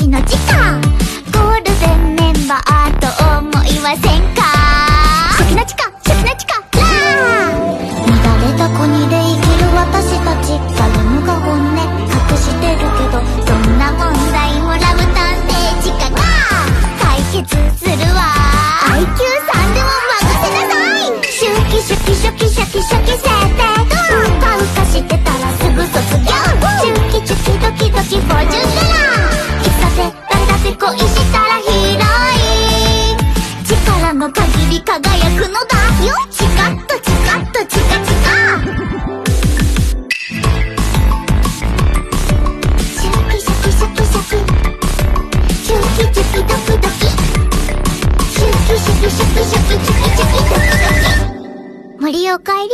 の時間ゴールデンメンバーと思いませんか？初期の地下初期の地下ラー乱れた国で生きる私たち誰もが本音隠してるけどそんな問題もラブ探偵地下が解決するわ IQ3 でも任せなさいシュキシュキシュキシュキシュキ設定パウカしてたらすぐ卒業チュキチュキドキドキフォーチュンララ喫茶店だって恋したら広い力の限り輝くのだよチカッとチカッとチカチカシュキシュキシュキシュキチュキチュキドキドキシュキシュキシュキシュキチュキチュキドキドキ森おかえり